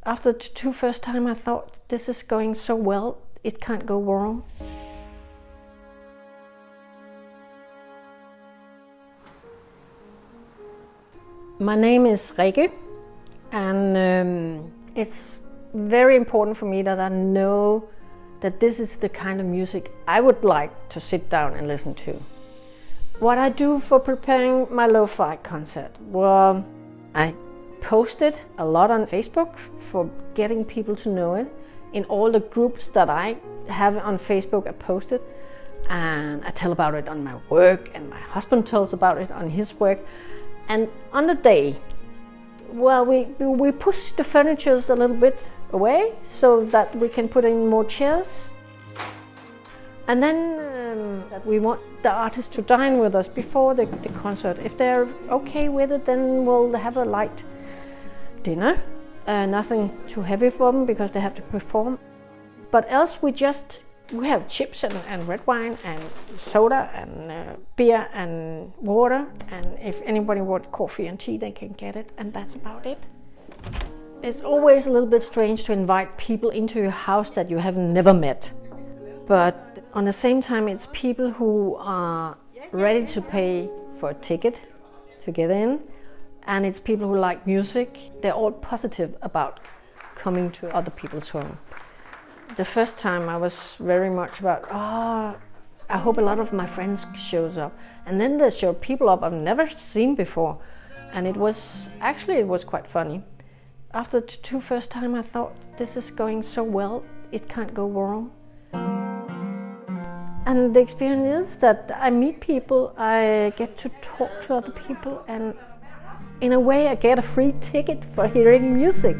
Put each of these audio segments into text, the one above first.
After the two first time, I thought, this is going so well, it can't go wrong. My name is Rikke, and it's very important for me that I know that this is the kind of music I would like to sit down and listen to. What I do for preparing my lo-fi concert, well, I post it a lot on Facebook for getting people to know it. In all the groups that I have on Facebook, I post it, and I tell about it on my work, and my husband tells about it on his work. And on the day, well, we push the furniture a little bit away so that we can put in more chairs. And then we want the artist to dine with us before the concert. If they're okay with it, then we'll have a light dinner. Nothing too heavy for them because they have to perform. But else we have chips and red wine and soda and beer and water. And if anybody wants coffee and tea, they can get it. And that's about it. It's always a little bit strange to invite people into your house that you have never met. But on the same time, it's people who are ready to pay for a ticket to get in. And it's people who like music. They're all positive about coming to other people's home. The first time I was very much about, I hope a lot of my friends shows up. And then they showed people up I've never seen before. And it was quite funny. After the two first time, I thought, this is going so well, it can't go wrong. And the experience is that I meet people, I get to talk to other people, and in a way I get a free ticket for hearing music.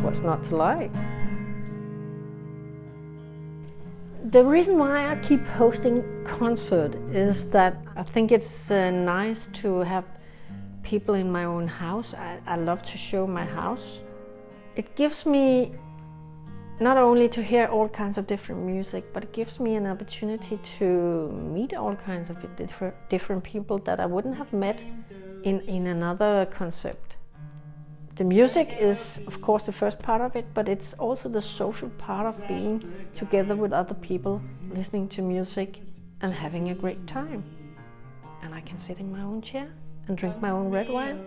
What's not to like? The reason why I keep hosting concert is that I think it's nice to have people in my own house. I love to show my house. It gives me not only to hear all kinds of different music, but it gives me an opportunity to meet all kinds of different people that I wouldn't have met in another concept. The music is, of course, the first part of it, but it's also the social part of being together with other people, listening to music and having a great time. And I can sit in my own chair and drink my own red wine.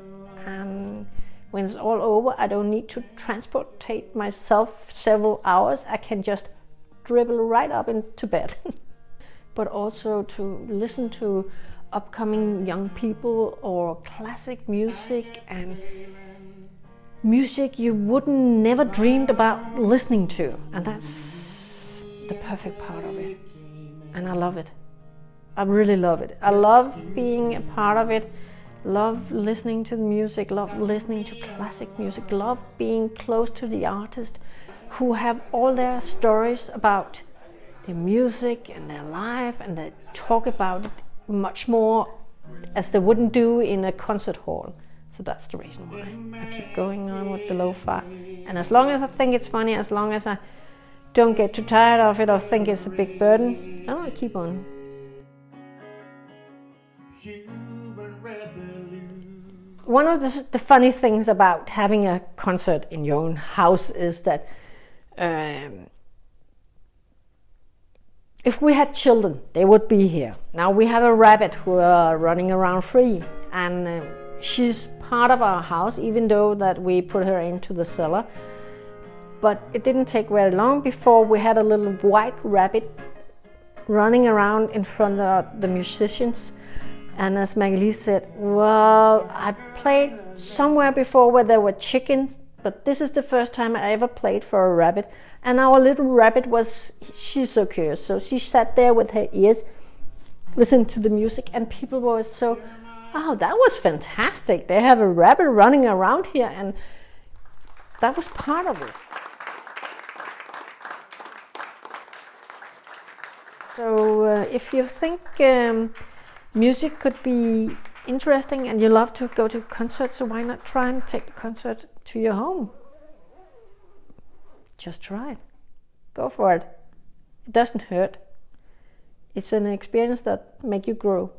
And when it's all over, I don't need to transportate myself several hours. I can just dribble right up into bed. But also to listen to upcoming young people or classic music and music you wouldn't never dreamed about listening to. And that's the perfect part of it. And I love it. I really love it. I love being a part of it. Love listening to the music, love listening to classic music, love being close to the artists who have all their stories about their music and their life, and they talk about it much more as they wouldn't do in a concert hall. So that's the reason why I keep going on with the lo-fi. And as long as I think it's funny, as long as I don't get too tired of it or think it's a big burden, I'll keep on. One of the funny things about having a concert in your own house is that if we had children, they would be here. Now we have a rabbit who are running around free, and she's part of our house, even though that we put her into the cellar. But it didn't take very long before we had a little white rabbit running around in front of the musicians. And as Maggie said, well, I played somewhere before where there were chickens, but this is the first time I ever played for a rabbit. And our little rabbit she's so curious. So she sat there with her ears, listening to the music, and people were so, oh, that was fantastic. They have a rabbit running around here, and that was part of it. So if you think music could be interesting and you love to go to concerts, so why not try and take the concert to your home? Just try it. Go for it. It doesn't hurt. It's an experience that makes you grow.